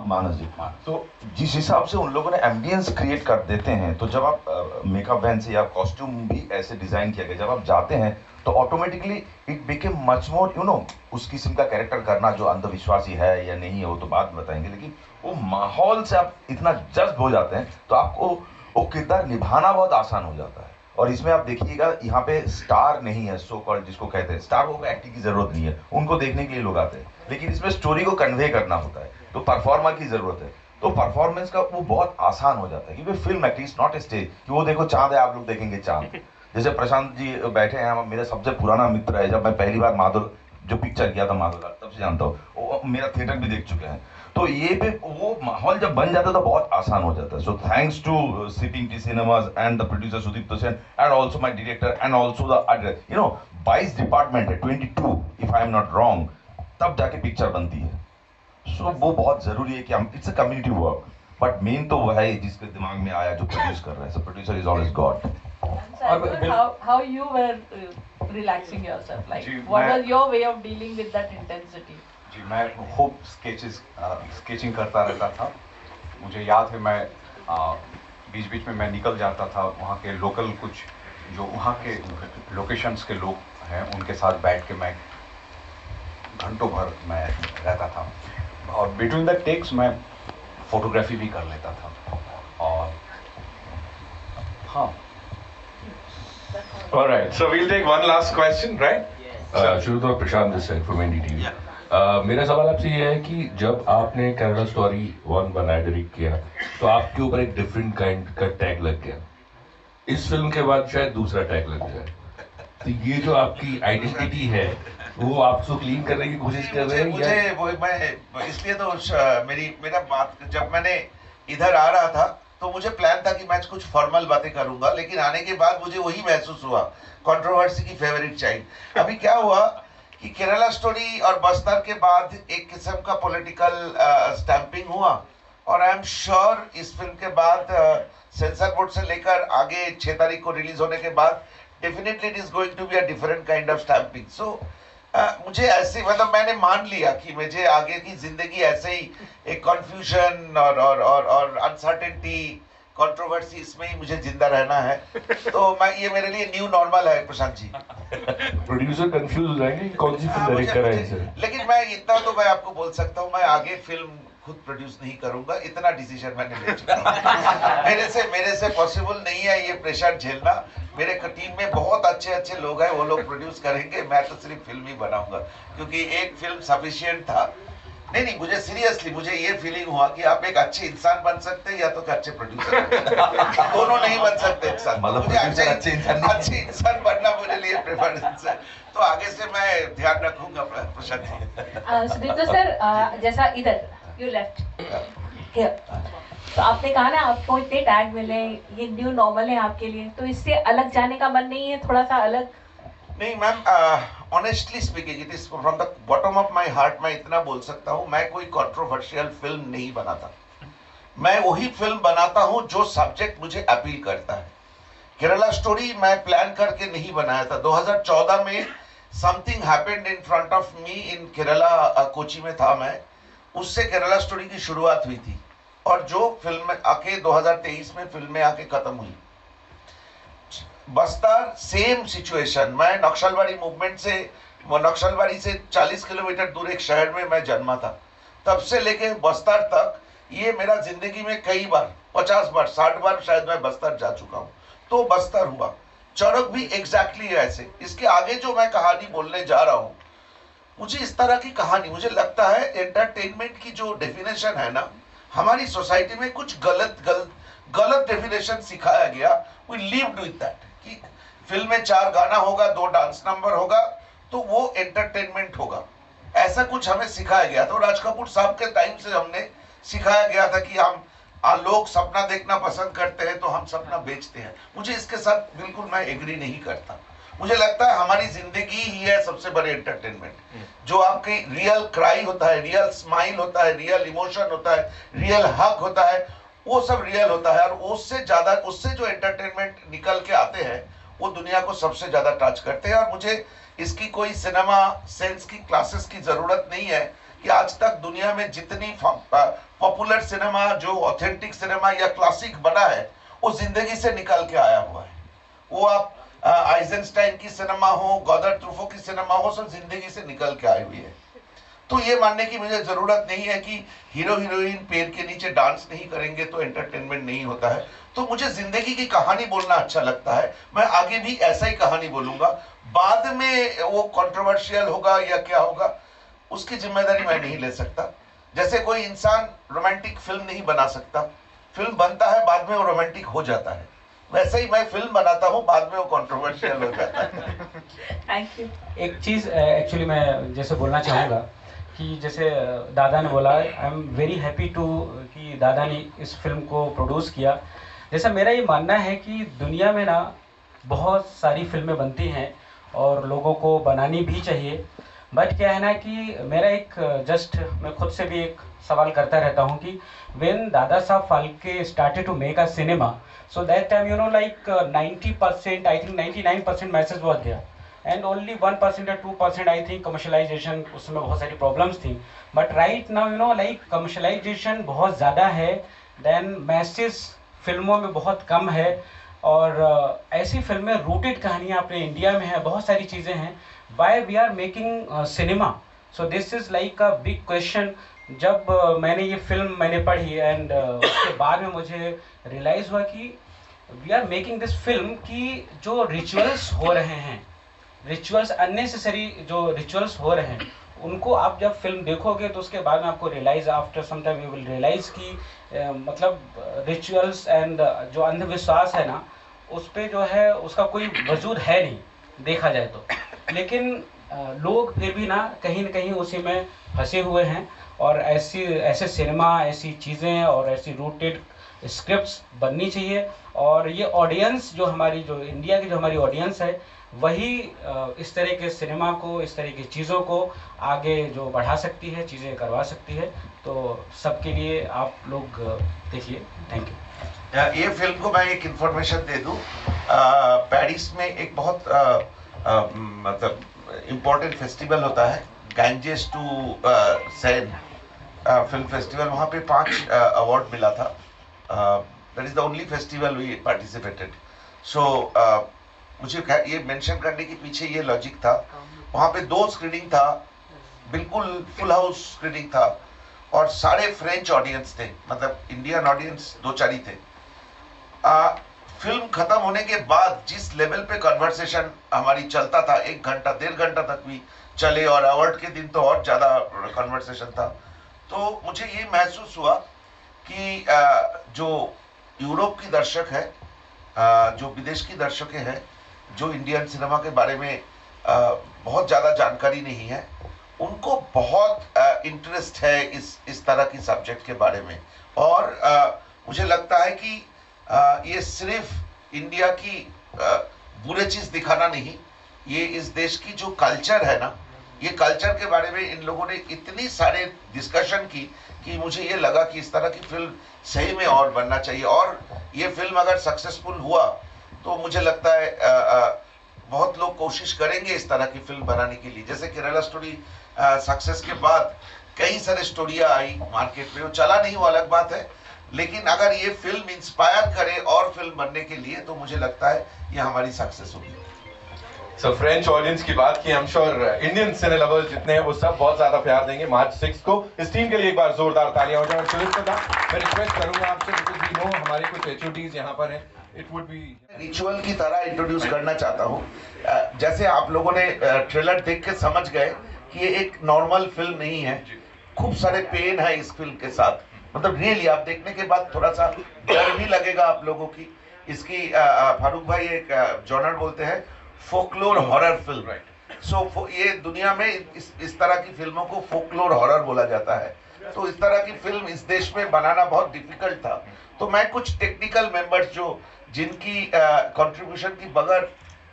मानस जी। तो जिस हिसाब से उन लोगों ने एम्बियंस क्रिएट कर देते हैं, तो जब आप मेकअप वैन से या कॉस्ट्यूम भी ऐसे डिजाइन किया गया, जब आप जाते हैं तो automatically it became much more उस किस्म का कैरेक्टर करना, जो अंधविश्वासी है या नहीं है वो तो बाद में बताएंगे, लेकिन वो माहौल से आप इतना जज्ब हो जाते हैं तो आपको वो किरदार निभाना बहुत आसान हो जाता है। और इसमें आप देखिएगा, यहाँ पे स्टार नहीं है, सो कॉल्ड जिसको कहते हैं स्टार, को एक्टिंग की जरूरत नहीं है, उनको देखने के लिए लोग आते हैं, लेकिन इसमें स्टोरी को कन्वे करना होता है, तो परफॉर्मर की जरूरत है। तो परफॉर्मेंस का वो बहुत आसान हो जाता है, क्योंकि film at least not a stage कि वो देखो चांद है, आप लोग देखेंगे चांद। जैसे प्रशांत जी बैठे हैं, मेरे सबसे पुराना मित्र है। जब मैं पहली बार माधुर जो पिक्चर किया था माधुर का, तब से जानता हूँ, मेरा थिएटर भी देख चुके हैं। तो ये भी वो माहौल जब बन जाता है तो बहुत आसान हो जाता है। So thanks to CPT Cinemas and the producer Sudeep Sen and also my director and also the 22 department है, 22 if I am not wrong, तब जाके पिक्चर बनती है। सो वो बहुत जरूरी है कि हम, it's a community work, but main तो वो है जिसके दिमाग में आया, जो प्रोड्यूस कर रहा है। So producer is always God.
How you were relaxing yourself? Like, what was your way of dealing with that intensity?
जी, मैं खूब स्केचिंग करता रहता था। मुझे याद है, मैं बीच बीच में मैं निकल जाता था, वहाँ के लोकल कुछ जो वहाँ के लोकेशंस के लोग हैं उनके साथ बैठ के मैं घंटों भर मैं रहता था, और बिटवीन द टेक्स मैं फोटोग्राफी भी कर लेता था। और हाँ,
All right, so we'll take one last question, right?
शुरू तो प्रशांत दिस साइड फ्रॉम NDTV। मेरा सवाल आपसे ये है कि जब आपने केरला स्टोरी 1 बनाया, डायरेक्ट किया, तो आपके ऊपर एक डिफरेंट काइंड का टैग लग गया। इस फिल्म के बाद शायद दूसरा टैग लग जाए, तो ये जो आपकी आइडेंटिटी है वो आप उसको क्लीन करने की कोशिश कर रहे हैं?
मुझे वो मैं इसलिए तो मेरा बात, जब मैंने इधर आ रहा था तो मुझे प्लान था कि मैं कुछ फॉर्मल बातें करूंगा, लेकिन आने के बाद मुझे वही महसूस हुआ, कंट्रोवर्सी की फेवरेट चाइल्ड। अभी क्या हुआ कि केरला स्टोरी और बस्तर के बाद एक किस्म का पॉलिटिकल स्टैंपिंग हुआ, और आई एम श्योर इस फिल्म के बाद सेंसर बोर्ड से लेकर आगे 6 तारीख को रिलीज होने के बाद definitely it is going to be a different kind of stamping. So मुझे ऐसे, मतलब मैंने मान लिया कि मुझे आगे की जिंदगी ऐसे ही एक कंफ्यूजन और अनसर्टेनिटी, कंट्रोवर्सी, इसमें ही मुझे जिंदा रहना है। तो मैं, ये मेरे लिए न्यू नॉर्मल है प्रशांत जी।
प्रोड्यूसर कंफ्यूज हो जाएंगे कौन सी फिल्म डायरेक्ट कर रहे हैं,
लेकिन मैं इतना तो मैं आपको बोल सकता हूँ, मैं आगे फिल्म खुद प्रोड्यूस नहीं करूंगा, इतना डिसीजन मैंने ले चुका हूँ। मेरे से पॉसिबल नहीं है ये प्रेशर झेलना। मेरे टीम में बहुत अच्छे लोग हैं, वो लोग प्रोड्यूस करेंगे, मैं तो सिर्फ फिल्म ही बनाऊंगा, क्योंकि एक फिल्म सफिशिएंट था। नहीं, मुझे सीरियसली मुझे ये फीलिंग हुआ कि आप एक अच्छे इंसान बन सकते हैं या तो अच्छे प्रोड्यूसर दोनों नहीं बन सकते एक साथ। मुझे अच्छे इंसान बनना मेरे लिए प्रेफरेंस है, तो आगे से मैं ध्यान रखूंगा प्रशांत जी।
सुदीप सर, जैसा इधर यू लेफ्ट, तो आपने कहा ना आपको इतने टैग मिले, ये न्यू नॉर्मल है आपके लिए, तो इससे अलग जाने का मन नहीं है, थोड़ा सा अलग?
नहीं ma'am, honestly speaking, it is from the bottom of my heart, मैं इतना बोल सकता हूँ, मैं कोई कंट्रोवर्शियल फिल्म नहीं बनाता। मैं वही फिल्म बनाता हूँ जो सब्जेक्ट मुझे अपील करता है। केरला स्टोरी मैं प्लान करके नहीं बनाया था। 2014 में something happened in front of me in Kerala, Kochi में था मैं, उससे केरला स्टोरी की शुरुआत हुई थी और जो फिल्म आके 2023 में फिल्में आके खत्म हुई। बस्तर सेम सिचुएशन, मैं नक्सलबाड़ी मूवमेंट से, नक्सलबाड़ी से 40 किलोमीटर दूर एक शहर में मैं जन्मा था। तब से लेके बस्तर तक ये मेरा जिंदगी में कई बार, 50 बार 60 बार शायद मैं बस्तर जा चुका हूँ। तो बस्तर हुआ, चरक भी एग्जैक्टली ऐसे। इसके आगे जो मैं कहानी बोलने जा रहा हूँ, मुझे इस तरह की कहानी, मुझे लगता है एंटरटेनमेंट की जो डेफिनेशन है ना, हमारी सोसाइटी में कुछ गलत डेफिनेशन सिखाया गया। वी लिव्ड विद दैट कि फिल्म में 4 गाना होगा, 2 डांस नंबर होगा तो वो एंटरटेनमेंट होगा, ऐसा कुछ हमें सिखाया गया था। राज कपूर साहब के टाइम से हमने सिखाया गया था कि हम लोग सपना देखना पसंद करते हैं तो हम सपना बेचते हैं। मुझे इसके साथ बिल्कुल मैं एग्री नहीं करता। मुझे लगता है हमारी जिंदगी ही है सबसे बड़े एंटरटेनमेंट, जो आपकी रियल क्राई होता है, रियल स्माइल होता है, रियल इमोशन होता है, रियल हक होता है, वो सब रियल होता है। और उससे ज्यादा, उससे जो एंटरटेनमेंट निकल के आते हैं वो दुनिया को सबसे ज्यादा टच करते हैं। और मुझे इसकी कोई सिनेमा सेंस की क्लासेस की जरूरत नहीं है कि आज तक दुनिया में जितनी पॉपुलर सिनेमा, जो ऑथेंटिक सिनेमा या क्लासिक बना है, वो जिंदगी से निकल के आया हुआ है। वो आप आइजनस्टाइन की सिनेमा हो, गॉदर ट्रूफो की सिनेमा हो, सब जिंदगी से निकल के आई हुई है। तो ये मानने की मुझे जरूरत नहीं है कि हीरो हीरोइन पेड़ के नीचे डांस नहीं करेंगे तो एंटरटेनमेंट नहीं होता है। तो मुझे जिंदगी की कहानी बोलना अच्छा लगता है, मैं आगे भी ऐसा ही कहानी बोलूंगा। बाद में वो कंट्रोवर्शियल होगा या क्या होगा, उसकी जिम्मेदारी मैं नहीं ले सकता। जैसे कोई इंसान रोमांटिक फिल्म नहीं बना सकता, फिल्म बनता है बाद में वो रोमांटिक हो जाता है, वैसे ही मैं फिल्म बनाता हूँ बाद में वो कंट्रोवर्शियल हो जाता है।
Thank you.
एक चीज़ एक्चुअली मैं जैसे बोलना चाहूँगा कि जैसे दादा ने बोला, I am very happy to कि दादा ने इस फिल्म को प्रोड्यूस किया। जैसा मेरा ये मानना है कि दुनिया में ना बहुत सारी फिल्में बनती हैं और लोगों को बनानी भी चाहिए, बट क्या है ना कि मेरा एक जस्ट मैं खुद से भी एक सवाल करता रहता हूँ कि when Dada Saheb Phalke started to make a cinema, so that time 90%, I think 99% message was there and only 1% or 2% I think commercialization, उसमें बहुत सारी प्रॉब्लम्स थी। बट राइट नाउ commercialization बहुत ज़्यादा है, देन मैसेज फिल्मों में बहुत कम है। और ऐसी फिल्में रूटेड कहानियाँ अपने इंडिया में है, बहुत सारी चीज़ें हैं। Why we are making cinema, so this is like a big question. जब मैंने ये फिल्म मैंने पढ़ी एंड उसके बाद में मुझे रियलाइज़ हुआ कि we are making this film कि जो रिचुअल्स हो रहे हैं, रिचुअल्स अननेसेसरी जो रिचुअल्स हो रहे हैं, उनको आप जब फिल्म देखोगे तो उसके बाद में आपको realise, after some time you will realise कि मतलब रिचुअल्स एंड जो अंधविश्वास है ना, उस पर जो है उसका कोई वजूद है नहीं देखा जाए तो। लेकिन लोग फिर भी ना कहीं उसी में फंसे हुए हैं। और ऐसे सिनेमा, ऐसी चीज़ें और ऐसी रूटेड स्क्रिप्ट्स बननी चाहिए। और ये ऑडियंस जो हमारी, जो इंडिया की जो हमारी ऑडियंस है, वही इस तरह के सिनेमा को, इस तरह की चीज़ों को आगे जो बढ़ा सकती है, चीज़ें करवा सकती है। तो सबके लिए आप लोग देखिए। Thank you.
ये फिल्म को मैं एक इंफॉर्मेशन दे दूं, पेरिस में एक बहुत मतलब इम्पोर्टेंट फेस्टिवल होता है, Ganges to Seine film festival. वहाँ पे 5 अवार्ड मिला था। That is the only festival we participated. So मुझे ये मेंशन करने के पीछे ये लॉजिक था, वहाँ पे 2 स्क्रीनिंग था, बिल्कुल फुल हाउस स्क्रीनिंग था और सारे फ्रेंच ऑडियंस थे, मतलब इंडियन ऑडियंस 2-4 ही थे। फिल्म खत्म होने के बाद जिस लेवल पे कन्वर्सेशन हमारी चलता था, 1 घंटा 1.5 घंटा तक भी चले, और अवार्ड के दिन तो और ज़्यादा कन्वर्सेशन था। तो मुझे ये महसूस हुआ कि जो यूरोप की दर्शक है, जो विदेश की दर्शकें हैं, जो इंडियन सिनेमा के बारे में बहुत ज़्यादा जानकारी नहीं है, उनको बहुत इंटरेस्ट है इस तरह की सब्जेक्ट के बारे में। और मुझे लगता है कि ये सिर्फ इंडिया की बुरे चीज़ दिखाना नहीं, ये इस देश की जो कल्चर है ना, ये कल्चर के बारे में इन लोगों ने इतनी सारे डिस्कशन की कि मुझे ये लगा कि इस तरह की फिल्म सही में और बनना चाहिए। और ये फिल्म अगर सक्सेसफुल हुआ तो मुझे लगता है बहुत लोग कोशिश करेंगे इस तरह की फिल्म बनाने के लिए। जैसे केरला स्टोरी सक्सेस के बाद कई सारे स्टोरियां आई मार्केट में, वो चला नहीं वो अलग बात है, लेकिन अगर ये फिल्म इंस्पायर करे और फिल्म बनने के लिए तो मुझे लगता है ये हमारी सक्सेस होगी।
सो फ्रेंच ऑडियंस की बात की, आई am sure Indian cine lovers जितने हैं वो सब बहुत ज्यादा प्यार देंगे मार्च 6 को। इस टीम के लिए एक बार जोरदार तालियां हो जाए। मैं रिक्वेस्ट करूंगा आपसे, बिकॉज़ वी नो हमारे कुछ एचओडीज यहाँ पर हैं, इट वुड बी
रिचुअल की तरह इंट्रोड्यूस करना चाहता हूँ। जैसे आप लोगों ने ट्रेलर देख के समझ गए कि ये एक नॉर्मल फिल्म नहीं है, खूब सारे पेन है इस फिल्म के साथ। मतलब रियली आप देखने के बाद थोड़ा सा डर भी लगेगा आप लोगों की। इसकी फारूक भाई एक जॉनर बोलते हैं फोकलोर हॉरर फिल्म। सो ये दुनिया में इस तरह की फिल्मों को फोकलोर हॉरर बोला जाता है। तो इस तरह की फिल्म इस देश में बनाना बहुत डिफिकल्ट था। तो मैं कुछ टेक्निकल मेंबर्स जिनकी कंट्रीब्यूशन की बगैर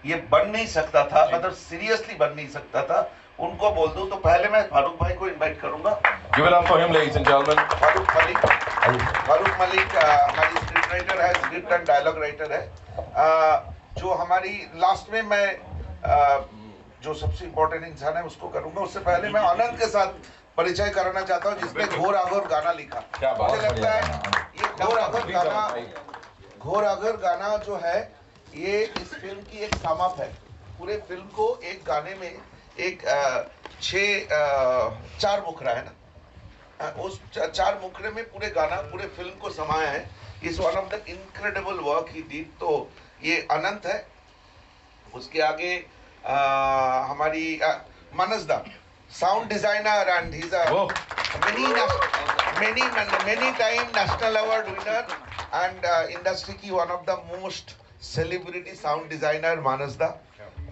ये बन नहीं सकता था, मतलब सीरियसली बन नहीं सकता था, उनको बोल दूं। तो पहले मैं फारूक भाई को इनवाइट करूंगा।
Give it up for him ladies and gentleman.
Farooq Malik हमारी स्क्रिप्ट राइटर है, स्क्रिप्ट एंड डायलॉग राइटर है। जो हमारी लास्ट में मैं जो सबसे इम्पोर्टेंट इंसान है उसको करूंगा। उससे पहले मैं आनंद के साथ परिचय कराना चाहता हूँ, जिसने घोर आघोर गाना लिखा। मुझे लगता है ये घोर आघोर गाना जो है ये इस फिल्म की एक सम अप है। पूरे फिल्म को एक गाने में एक 4 मुखरा है ना, उस 4 मुखरे में पूरे गाना पूरे फिल्म को समाया है। Is one of the incredible work he did. तो ये अनंत है, उसके आगे हमारी मानसदा sound designer and he is a many time national award winner and industry की one of the most celebrity sound designer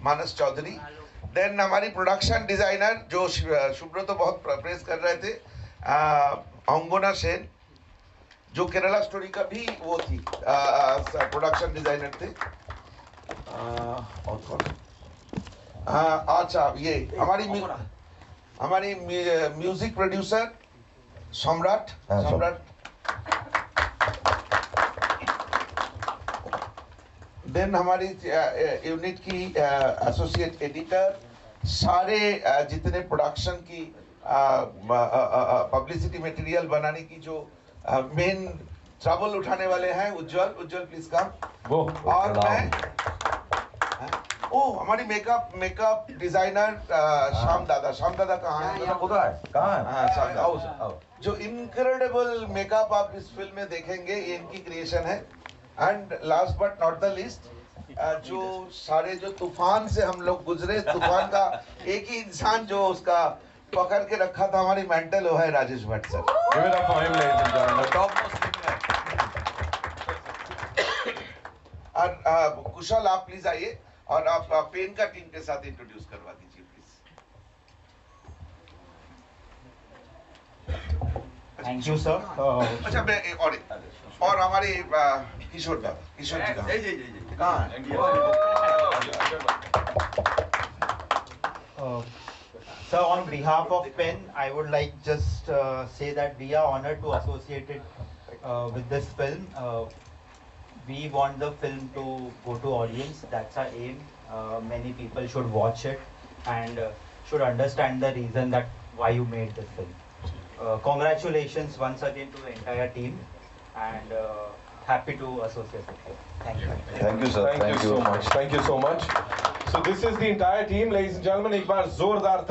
Manas Chaudhary. Then हमारी प्रोडक्शन डिजाइनर जो शुभ्रत तो बहुत प्रेस कर रहे थे, अंगोना सेन, जो केरला स्टोरी का भी वो थी प्रोडक्शन डिजाइनर थे। और कौन? अच्छा ये हमारी म्यूजिक प्रोड्यूसर सम्राट। देन हमारी यूनिट की एसोसिएट एडिटर, सारे जितने प्रोडक्शन की पब्लिसिटी मटेरियल बनाने की जो मेन ट्रबल उठाने वाले हैं, उज्जवल प्लीज कम। और मैं हमारी मेकअप डिजाइनर श्याम दादा कहाँ है? जो इनक्रेडिबल मेकअप आप इस फिल्म में देखेंगे ये इनकी क्रिएशन है। And last but not the list, जो सारे जो तूफान से हम लोग गुजरे, तूफान का एक ही इंसान जो उसका पकड़ के रखा था हमारी मेंटल, वो है राजेश भट्ट सर। और कुशल आप प्लीज आइए और आप पेन का टीम के साथ इंट्रोड्यूस करवा दीजिए प्लीज।
Thank you sir.
अच्छा और हमारे किशोर जी कहाँ हैं?
Sir, on behalf of PEN, I would like just say that we are honored to associate it with this film. We want the film to go to audience. That's our aim. Many people should watch it and should understand the reason that why you made this film. Congratulations once again to the entire team and happy to associate with you. Thank you.
Thank you, sir.
Thank you so much. Thank you so much. So this is the entire team, ladies and gentlemen. एक बार जोरदार